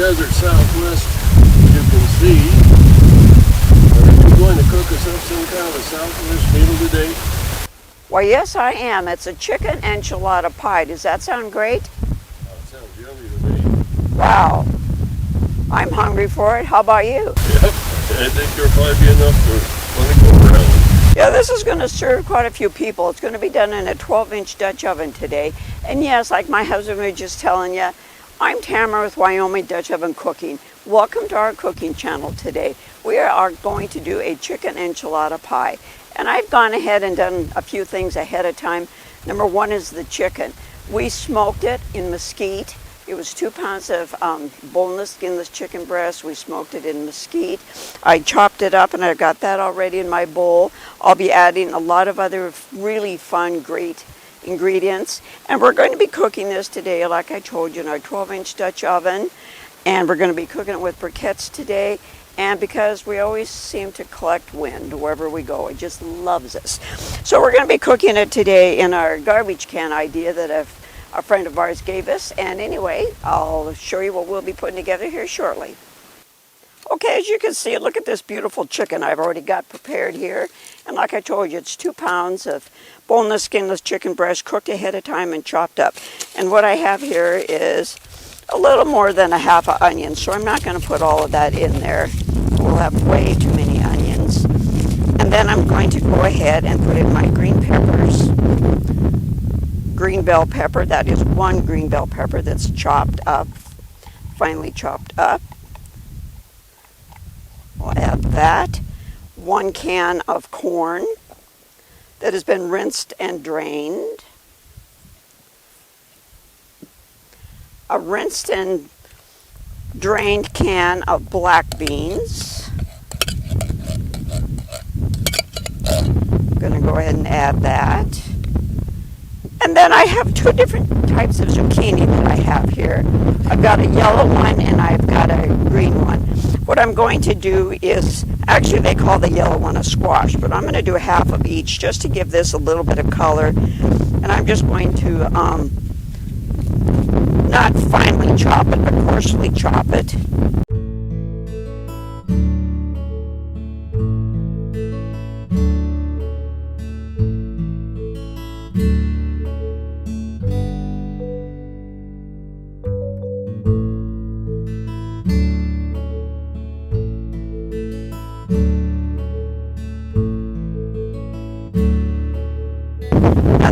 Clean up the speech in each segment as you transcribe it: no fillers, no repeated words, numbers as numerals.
desert southwest, you can see. Are you going to cook us up some kind of a southwest meal today? Why, yes, I am. It's a chicken enchilada pie. Does that sound great? Oh, it sounds yummy to me. Wow. I'm hungry for it. How about you? Yep, I think there'll probably be enough for plenty go around. Yeah, this is going to serve quite a few people. It's going to be done in a 12-inch Dutch oven today. And yes, like my husband was just telling you, I'm Tamara with Wyoming Dutch Oven Cooking. Welcome to our cooking channel today. We are going to do a chicken enchilada pie. And I've gone ahead and done a few things ahead of time. Number one is the chicken. We smoked it in mesquite. It was 2 pounds of boneless, skinless chicken breast. We smoked it in mesquite. I chopped it up and I got that already in my bowl. I'll be adding a lot of other really fun, great ingredients. And we're going to be cooking this today, like I told you, in our 12-inch Dutch oven. And we're going to be cooking it with briquettes today. And because we always seem to collect wind wherever we go, it just loves us. So we're going to be cooking it today in our garbage can idea that a friend of ours gave us. And anyway, I'll show you what we'll be putting together here shortly. Okay, as you can see, look at this beautiful chicken I've already got prepared here. And like I told you, it's 2 pounds of boneless, skinless chicken breast cooked ahead of time and chopped up. And what I have here is a little more than a half an onion, so I'm not going to put all of that in there. We'll have way too many onions. And then I'm going to go ahead and put in my green peppers. Green bell pepper, that is 1 green bell pepper that's chopped up, finely chopped up. We'll add that. 1 can of corn that has been rinsed and drained. A rinsed and drained can of black beans. I'm going to go ahead and add that. And then I have 2 different types of zucchini that I have here. I've got a yellow one and I've got a green one. What I'm going to do is, actually they call the yellow one a squash, but I'm going to do half of each just to give this a little bit of color. And I'm just going to not finely chop it, but coarsely chop it.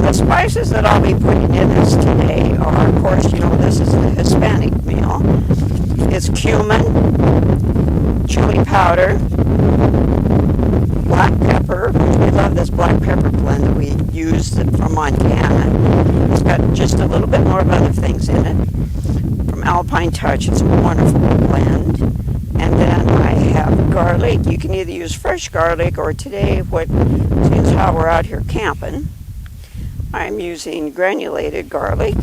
The spices that I'll be putting in this today are, of course, you know, this is a Hispanic meal. It's cumin, chili powder, black pepper. We love this black pepper blend that we use from Montana. It's got just a little bit more of other things in it. From Alpine Touch, it's a wonderful blend. And then I have garlic. You can either use fresh garlic or today, since how we're out here camping, I'm using granulated garlic,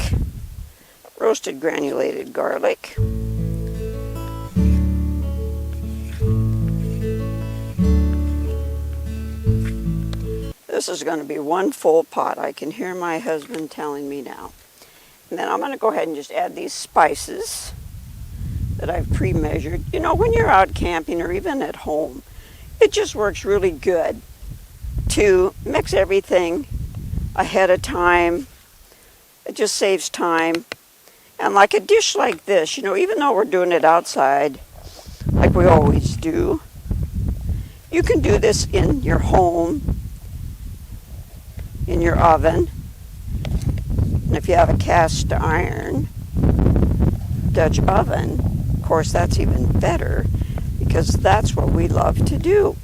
roasted granulated garlic. This is going to be 1 full pot. I can hear my husband telling me now. And then I'm going to go ahead and just add these spices that I've pre-measured. You know, when you're out camping or even at home, it just works really good to mix everything ahead of time. It just saves time. And like a dish like this, you know, even though we're doing it outside like we always do, you can do this in your home, in your oven. And if you have a cast iron Dutch oven, of course that's even better, because that's what we love to do.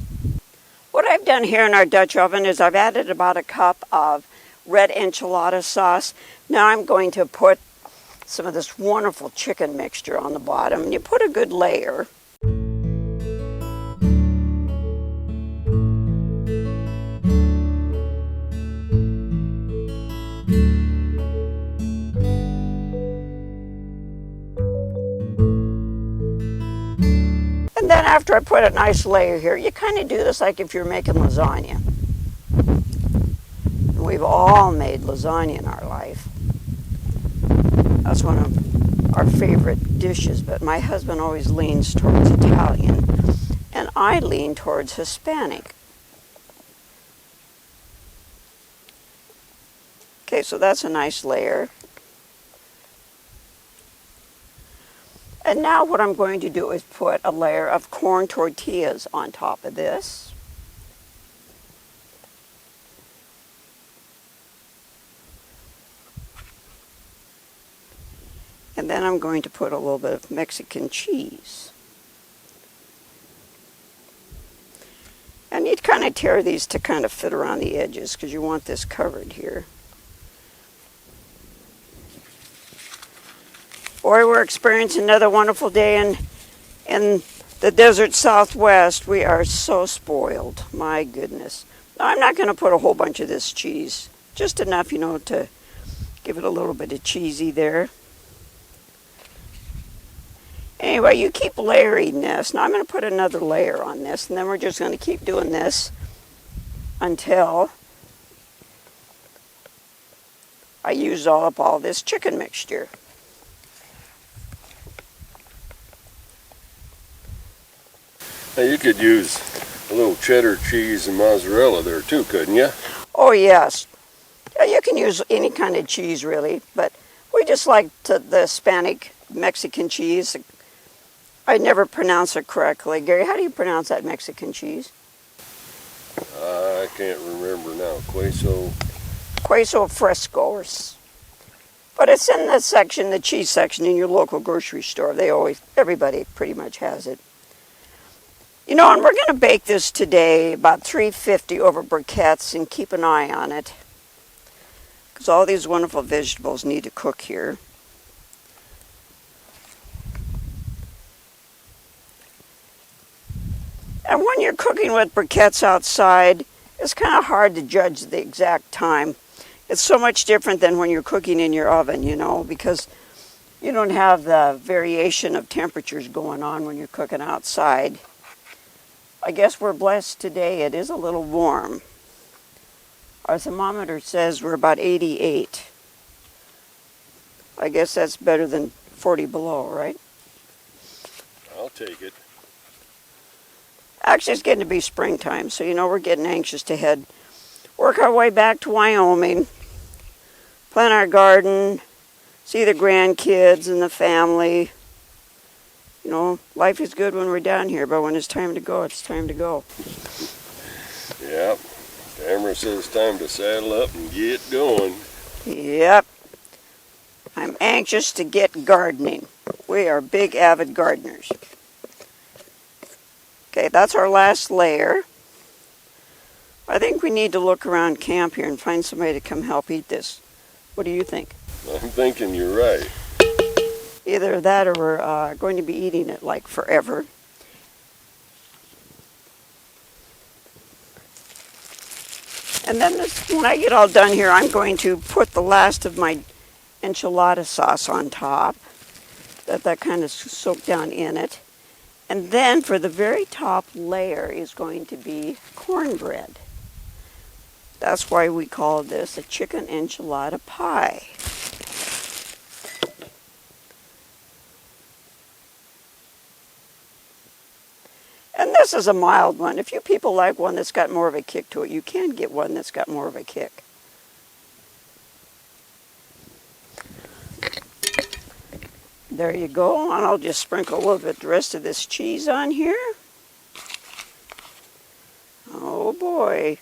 What I've done here in our Dutch oven is I've added about a cup of red enchilada sauce. Now I'm going to put some of this wonderful chicken mixture on the bottom, and you put a good layer. And then after I put a nice layer here, you kind of do this like if you're making lasagna. And we've all made lasagna in our life. That's one of our favorite dishes, but my husband always leans towards Italian, and I lean towards Hispanic. Okay, so that's a nice layer. And now what I'm going to do is put a layer of corn tortillas on top of this. And then I'm going to put a little bit of Mexican cheese. And you'd kind of tear these to kind of fit around the edges because you want this covered here. Boy, we're experiencing another wonderful day in the desert Southwest. We are so spoiled. My goodness. Now, I'm not going to put a whole bunch of this cheese. Just enough, you know, to give it a little bit of cheesy there. Anyway, you keep layering this. Now I'm going to put another layer on this, and then we're just going to keep doing this until I use up all this chicken mixture. Now you could use a little cheddar cheese and mozzarella there too, couldn't you? Oh yes. Yeah, you can use any kind of cheese really, but we just like the Hispanic Mexican cheese. I never pronounce it correctly. Gary, how do you pronounce that Mexican cheese? I can't remember now. Queso fresco. But it's in the section, the cheese section in your local grocery store. Everybody pretty much has it. You know, and we're going to bake this today about 350 over briquettes, and keep an eye on it, because all these wonderful vegetables need to cook here. And when you're cooking with briquettes outside, it's kind of hard to judge the exact time. It's so much different than when you're cooking in your oven, you know, because you don't have the variation of temperatures going on when you're cooking outside. I guess we're blessed today. It is a little warm. Our thermometer says we're about 88. I guess that's better than 40 below, right? I'll take it. Actually, it's getting to be springtime, so you know we're getting anxious to work our way back to Wyoming, plant our garden, see the grandkids and the family. You know, life is good when we're down here, but when it's time to go, it's time to go. Yep. Tamara says it's time to saddle up and get going. Yep. I'm anxious to get gardening. We are big avid gardeners. Okay, that's our last layer. I think we need to look around camp here and find somebody to come help eat this. What do you think? I'm thinking you're right. Either that or we're going to be eating it like forever. And then when I get all done here, I'm going to put the last of my enchilada sauce on top. That kind of soaked down in it. And then for the very top layer is going to be cornbread. That's why we call this a chicken enchilada pie. And this is a mild one. If you people like one that's got more of a kick to it, you can get one that's got more of a kick. There you go, and I'll just sprinkle a little bit the rest of this cheese on here. Oh boy.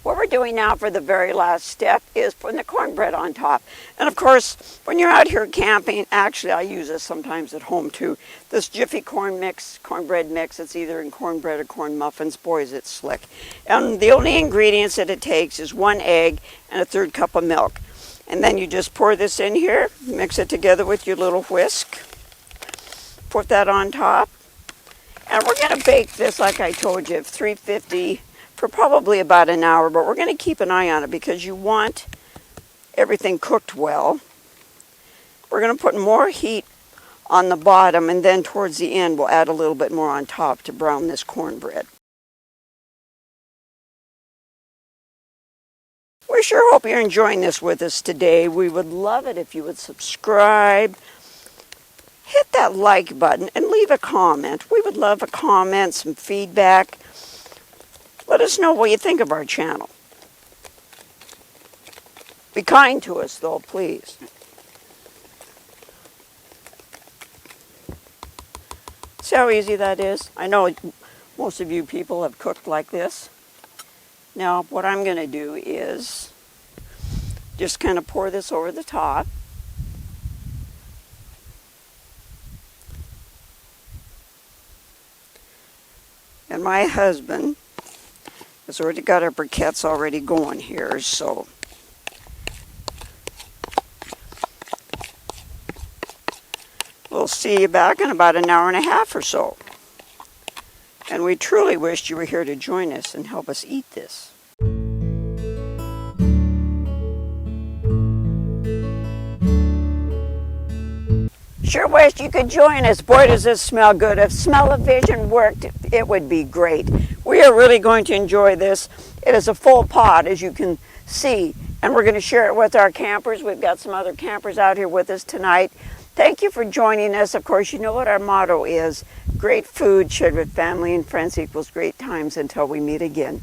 What we're doing now for the very last step is putting the cornbread on top. And of course, when you're out here camping, actually I use this sometimes at home too. This Jiffy cornbread mix, it's either in cornbread or corn muffins. Boy, is it slick. And the only ingredients that it takes is 1 egg and a 1/3 cup of milk. And then you just pour this in here, mix it together with your little whisk. Put that on top. And we're going to bake this, like I told you, at 350 for probably about an hour. But we're going to keep an eye on it because you want everything cooked well. We're going to put more heat on the bottom, and then towards the end we'll add a little bit more on top to brown this cornbread. We sure hope you're enjoying this with us today. We would love it if you would subscribe, hit that like button, and leave a comment. We would love a comment, some feedback. Let us know what you think of our channel. Be kind to us, though, please. See how easy that is? I know most of you people have cooked like this. Now, what I'm going to do is just kind of pour this over the top. And my husband has already got our briquettes already going here, so we'll see you back in about an hour and a half or so. And we truly wished you were here to join us and help us eat this. Sure wish you could join us. Boy, does this smell good. If smell-o-vision worked, it would be great. We are really going to enjoy this. It is a full pot, as you can see, and we're going to share it with our campers. We've got some other campers out here with us tonight. Thank you for joining us. Of course, you know what our motto is. Great food shared with family and friends equals great times until we meet again.